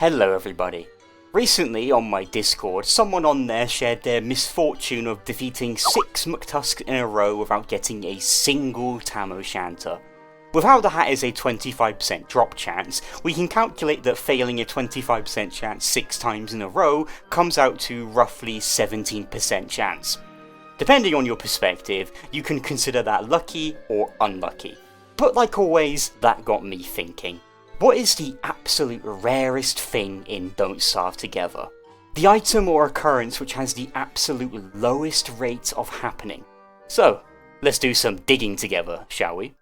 Hello everybody. Recently on my Discord, someone on there shared their misfortune of defeating 6 McTusks in a row without getting a single Tam O'Shanter. With how the hat is a 25% drop chance, we can calculate that failing a 25% chance 6 times in a row comes out to roughly 17% chance. Depending on your perspective, you can consider that lucky or unlucky. But like always, that got me thinking. What is the absolute rarest thing in Don't Starve Together? The item or occurrence which has the absolute lowest rate of happening. So, let's do some digging together, shall we?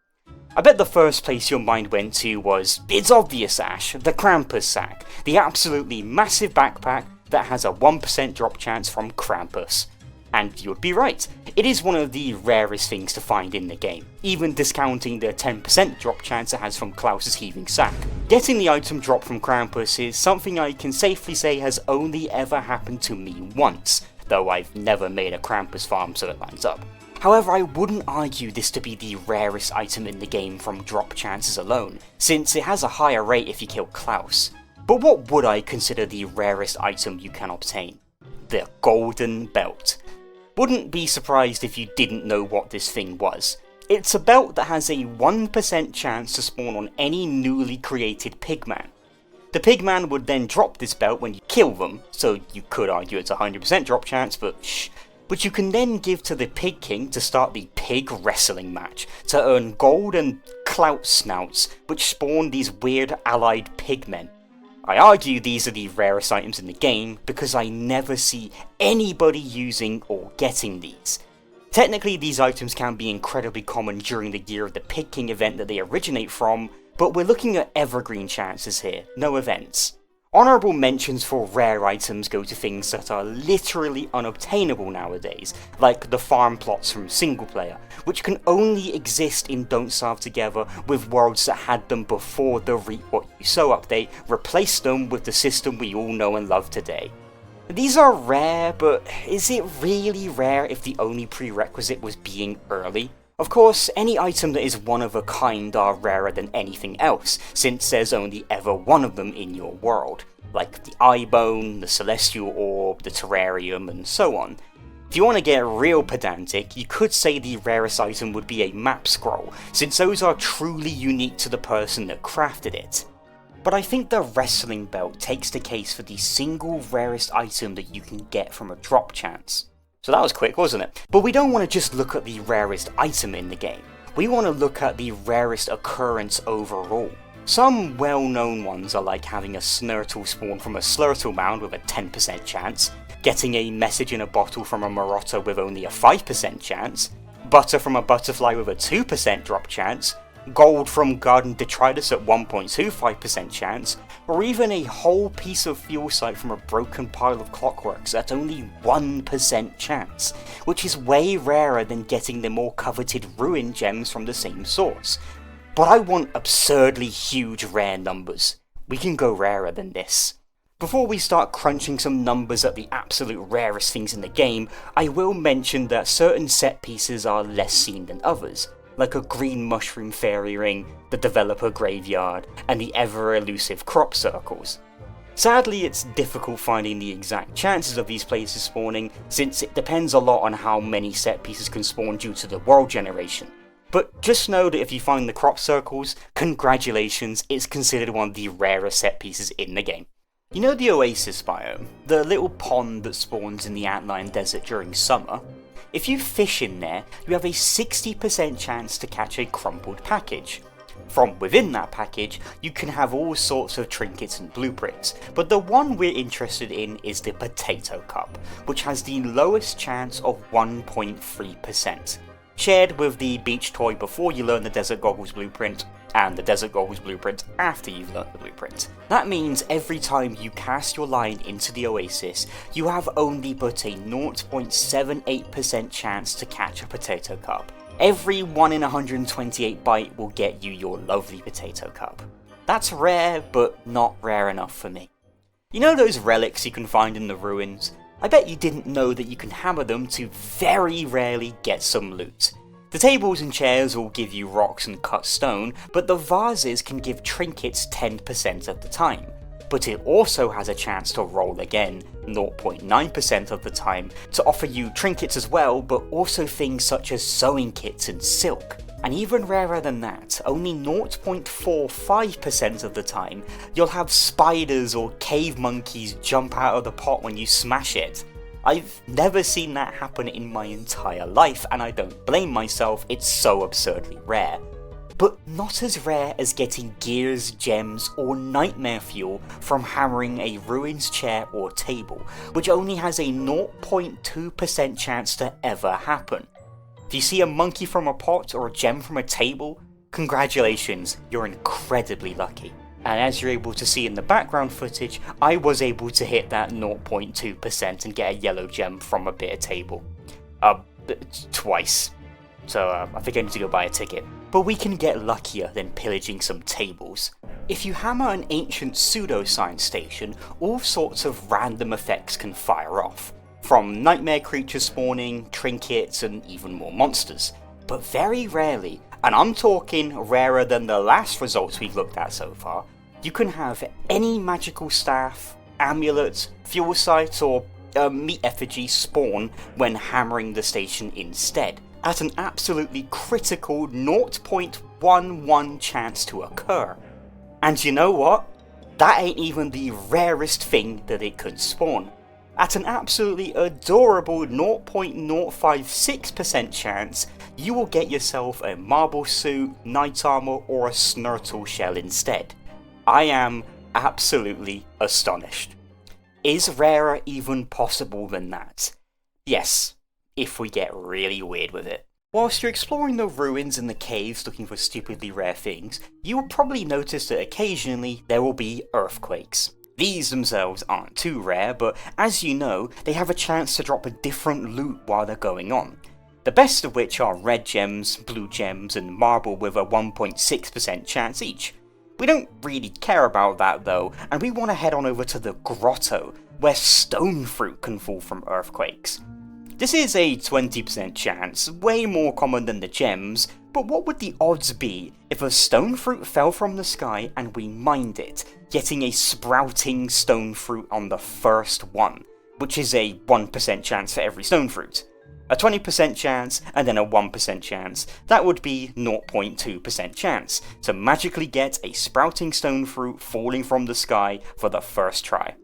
I bet the first place your mind went to was, it's obvious Ash, the Krampus Sack, the absolutely massive backpack that has a 1% drop chance from Krampus. And you'd be right, it is one of the rarest things to find in the game, even discounting the 10% drop chance it has from Klaus's Heaving Sack. Getting the item drop from Krampus is something I can safely say has only ever happened to me once, though I've never made a Krampus farm so it lines up. However, I wouldn't argue this to be the rarest item in the game from drop chances alone, since it has a higher rate if you kill Klaus. But what would I consider the rarest item you can obtain? The Golden Belt. Wouldn't be surprised if you didn't know what this thing was. It's a belt that has a 1% chance to spawn on any newly created pigman. The pigman would then drop this belt when you kill them, so you could argue it's a 100% drop chance, but shh. But you can then give to the Pig King to start the pig wrestling match, to earn gold and clout snouts, which spawn these weird allied pigmen. I argue these are the rarest items in the game because I never see anybody using or getting these. Technically these items can be incredibly common during the Year of the Pig King event that they originate from, but we're looking at evergreen chances here, no events. Honourable mentions for rare items go to things that are literally unobtainable nowadays, like the farm plots from single player, which can only exist in Don't Starve Together with worlds that had them before the Reap What You Sow update replaced them with the system we all know and love today. These are rare, but is it really rare if the only prerequisite was being early? Of course, any item that is one of a kind are rarer than anything else, since there's only ever one of them in your world, like the eye bone, the celestial orb, the terrarium, and so on. If you want to get real pedantic, you could say the rarest item would be a map scroll, since those are truly unique to the person that crafted it. But I think the wrestling belt takes the case for the single rarest item that you can get from a drop chance. So that was quick, wasn't it? But we don't want to just look at the rarest item in the game. We want to look at the rarest occurrence overall. Some well-known ones are like having a Snurtle spawn from a Slurtle mound with a 10% chance, getting a message in a bottle from a Marotta with only a 5% chance, butter from a butterfly with a 2% drop chance, gold from Garden Detritus at 1.25% chance, or even a whole piece of fuel site from a broken pile of clockworks at only 1% chance, which is way rarer than getting the more coveted ruin gems from the same source. But I want absurdly huge rare numbers. We can go rarer than this. Before we start crunching some numbers at the absolute rarest things in the game, I will mention that certain set pieces are less seen than others, like a green mushroom fairy ring, the developer graveyard, and the ever-elusive crop circles. Sadly, it's difficult finding the exact chances of these places spawning, since it depends a lot on how many set pieces can spawn due to the world generation. But just know that if you find the crop circles, congratulations, it's considered one of the rarest set pieces in the game. You know the Oasis biome? The little pond that spawns in the Antlion Desert during summer? If you fish in there, you have a 60% chance to catch a crumpled package. From within that package, you can have all sorts of trinkets and blueprints, but the one we're interested in is the Potato Cup, which has the lowest chance of 1.3%. Shared with the beach toy before you learn the Desert Goggles blueprint, and the Desert Goggles blueprint after you've learnt the blueprint. That means every time you cast your line into the Oasis, you have only but a 0.78% chance to catch a Potato Cup. Every 1 in 128 bite will get you your lovely Potato Cup. That's rare, but not rare enough for me. You know those relics you can find in the ruins? I bet you didn't know that you can hammer them to very rarely get some loot. The tables and chairs will give you rocks and cut stone, but the vases can give trinkets 10% of the time. but it also has a chance to roll again, 0.9% of the time, to offer you trinkets as well, but also things such as sewing kits and silk. And even rarer than that, only 0.45% of the time, you'll have spiders or cave monkeys jump out of the pot when you smash it. I've never seen that happen in my entire life, and I don't blame myself, it's so absurdly rare. But not as rare as getting gears, gems, or nightmare fuel from hammering a ruins chair or table, which only has a 0.2% chance to ever happen. Do you see a monkey from a pot or a gem from a table? Congratulations, you're incredibly lucky. And as you're able to see in the background footage, I was able to hit that 0.2% and get a yellow gem from a bit of table. Twice. So I think I need to go buy a ticket. But we can get luckier than pillaging some tables. If you hammer an ancient pseudoscience station, all sorts of random effects can fire off. From nightmare creatures spawning, trinkets, and even more monsters. But very rarely, and I'm talking rarer than the last results we've looked at so far, you can have any magical staff, amulet, fuel site, or meat effigy spawn when hammering the station instead, at an absolutely critical 0.11 chance to occur. And you know what? That ain't even the rarest thing that it could spawn. At an absolutely adorable 0.056% chance, you will get yourself a marble suit, knight armor, or a Snurtle Shell instead. I am absolutely astonished. Is rarer even possible than that? Yes, if we get really weird with it. Whilst you're exploring the ruins and the caves looking for stupidly rare things, you will probably notice that occasionally there will be earthquakes. These themselves aren't too rare, but as you know, they have a chance to drop a different loot while they're going on. The best of which are red gems, blue gems, and marble with a 1.6% chance each. We don't really care about that though, and we want to head on over to the grotto, where stone fruit can fall from earthquakes. This is a 20% chance, way more common than the gems, but what would the odds be if a stone fruit fell from the sky and we mined it, getting a sprouting stone fruit on the first one, which is a 1% chance for every stone fruit. A 20% chance, and then a 1% chance, that would be 0.2% chance to magically get a sprouting stone fruit falling from the sky for the first try.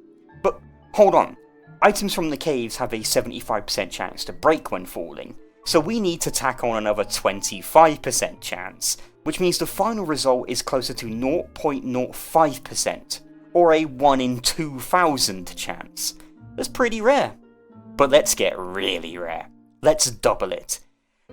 But hold on. Items from the caves have a 75% chance to break when falling, so we need to tack on another 25% chance, which means the final result is closer to 0.05%, or a 1 in 2,000 chance. That's pretty rare. But let's get really rare. Let's double it.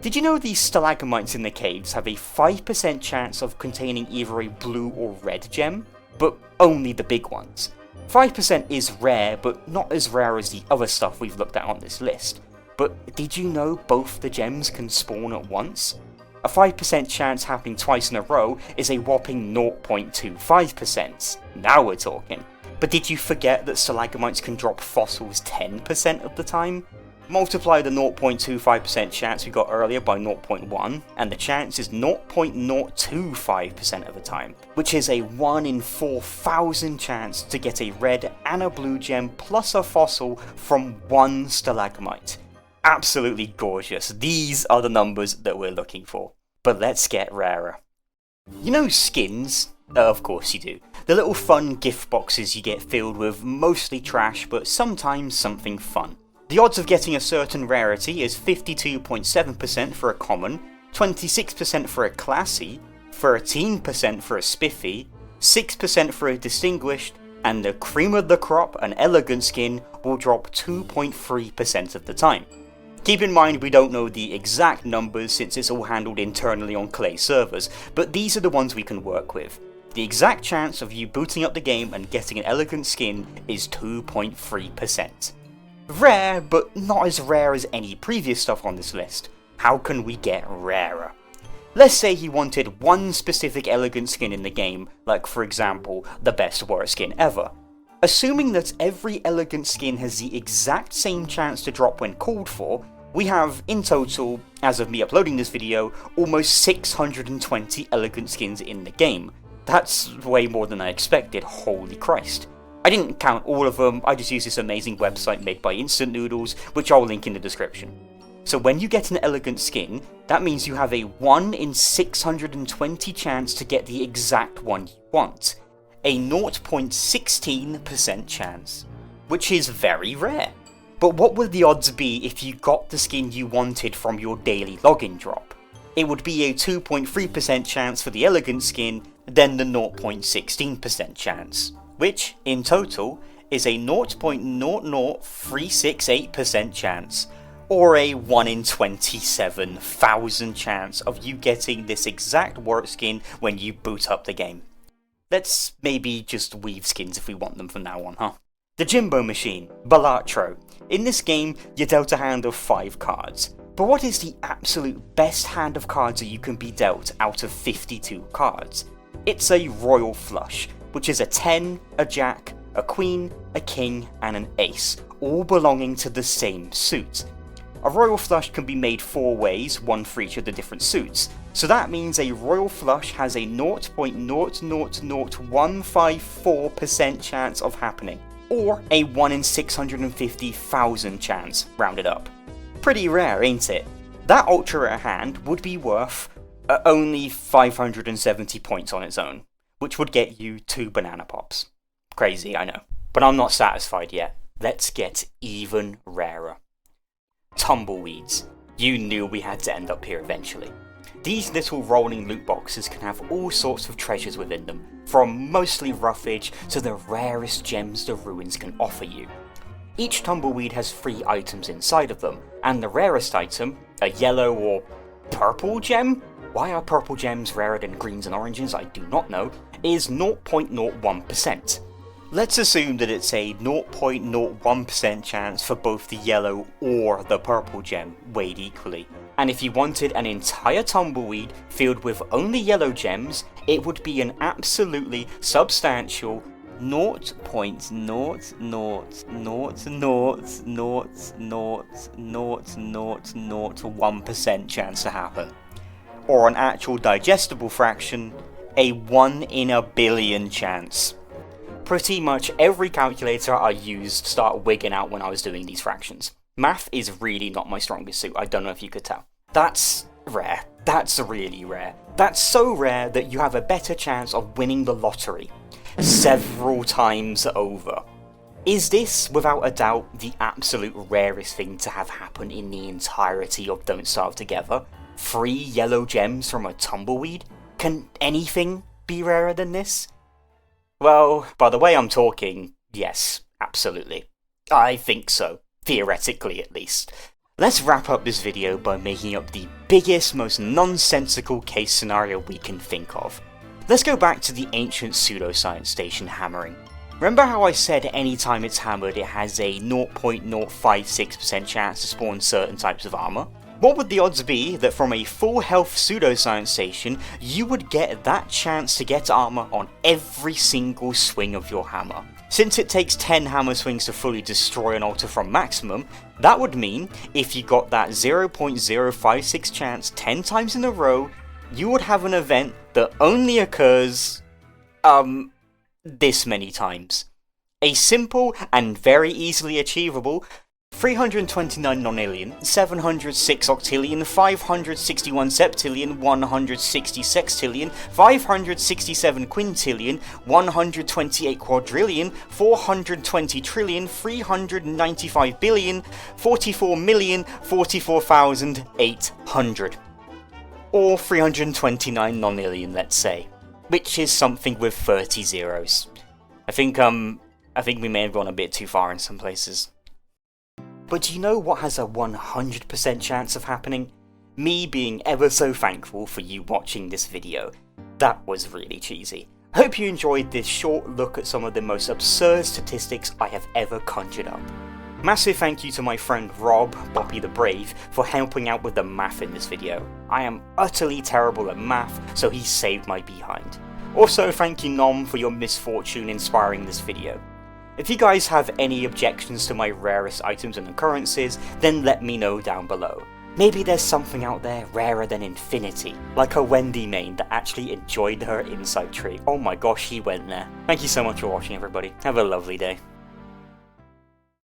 Did you know these stalagmites in the caves have a 5% chance of containing either a blue or red gem? But only the big ones. 5% is rare, but not as rare as the other stuff we've looked at on this list. But did you know both the gems can spawn at once? A 5% chance happening twice in a row is a whopping 0.25%. Now we're talking. But did you forget that stalagmites can drop fossils 10% of the time? Multiply the 0.25% chance we got earlier by 0.1, and the chance is 0.025% of the time, which is a 1 in 4,000 chance to get a red and a blue gem plus a fossil from one stalagmite. Absolutely gorgeous. These are the numbers that we're looking for. But let's get rarer. You know skins? Of course you do. The little fun gift boxes you get filled with mostly trash, but sometimes something fun. The odds of getting a certain rarity is 52.7% for a common, 26% for a classy, 13% for a spiffy, 6% for a distinguished, and the cream of the crop, an elegant skin, will drop 2.3% of the time. Keep in mind we don't know the exact numbers since it's all handled internally on Clay servers, but these are the ones we can work with. The exact chance of you booting up the game and getting an elegant skin is 2.3%. Rare, but not as rare as any previous stuff on this list. How can we get rarer? Let's say he wanted one specific elegant skin in the game, like for example, the best warrior skin ever. Assuming that every elegant skin has the exact same chance to drop when called for, we have, in total, as of me uploading this video, almost 620 elegant skins in the game. That's way more than I expected, holy Christ. I didn't count all of them, I just used this amazing website made by Instant Noodles, which I'll link in the description. So when you get an elegant skin, that means you have a 1 in 620 chance to get the exact one you want. A 0.16% chance, which is very rare. But what would the odds be if you got the skin you wanted from your daily login drop? It would be a 2.3% chance for the elegant skin, then the 0.16% chance, which, in total, is a 0.00368% chance, or a 1 in 27,000 chance of you getting this exact work skin when you boot up the game. Let's maybe just weave skins if we want them from now on, huh? The Jimbo Machine, Balatro. In this game, you're dealt a hand of 5 cards. But what is the absolute best hand of cards that you can be dealt out of 52 cards? It's a Royal Flush, which is a 10, a Jack, a Queen, a King, and an Ace, all belonging to the same suit. A Royal Flush can be made 4 ways, one for each of the different suits, so that means a Royal Flush has a 0.00154% chance of happening, or a 1 in 650,000 chance, rounded up. Pretty rare, ain't it? That ultra rare hand would be worth only 570 points on its own, which would get you 2 banana pops. Crazy, I know. But I'm not satisfied yet. Let's get even rarer. Tumbleweeds. You knew we had to end up here eventually. These little rolling loot boxes can have all sorts of treasures within them, from mostly roughage to the rarest gems the ruins can offer you. Each tumbleweed has 3 items inside of them, and the rarest item, a yellow or purple gem? Why are purple gems rarer than greens and oranges? I do not know, is 0.01%. Let's assume that it's a 0.01% chance for both the yellow or the purple gem, weighed equally. And if you wanted an entire tumbleweed filled with only yellow gems, it would be an absolutely substantial 0.000000001% chance to happen. Or an actual digestible fraction, a 1 in a billion chance. Pretty much every calculator I used started wigging out when I was doing these fractions. Math is really not my strongest suit, I don't know if you could tell. That's rare. That's really rare. That's so rare that you have a better chance of winning the lottery several times over. Is this, without a doubt, the absolute rarest thing to have happen in the entirety of Don't Starve Together? 3 yellow gems from a tumbleweed? Can anything be rarer than this? Well, by the way I'm talking, yes, absolutely. I think so, theoretically at least. Let's wrap up this video by making up the biggest, most nonsensical case scenario we can think of. Let's go back to the ancient pseudoscience station hammering. Remember how I said anytime it's hammered it has a 0.056% chance to spawn certain types of armor? What would the odds be that from a full health pseudoscience station you would get that chance to get armor on every single swing of your hammer? Since it takes 10 hammer swings to fully destroy an altar from maximum, that would mean if you got that 0.056 chance 10 times in a row, you would have an event that only occurs, this many times. A simple and very easily achievable 329 nonillion, 706 octillion, 561 septillion, 160 sextillion, 567 quintillion, 128 quadrillion, 420 trillion, 395 billion, 44,044,800. Or 329 nonillion, let's say. Which is something with 30 zeros. I think we may have gone a bit too far in some places. But do you know what has a 100% chance of happening? Me being ever so thankful for you watching this video. That was really cheesy. I hope you enjoyed this short look at some of the most absurd statistics I have ever conjured up. Massive thank you to my friend Rob, Boppy the Brave, for helping out with the math in this video. I am utterly terrible at math, so he saved my behind. Also thank you Nom for your misfortune inspiring this video. If you guys have any objections to my rarest items and occurrences, then let me know down below. Maybe there's something out there rarer than infinity, like a Wendy main that actually enjoyed her insight tree. Oh my gosh, he went there. Thank you so much for watching, everybody. Have a lovely day.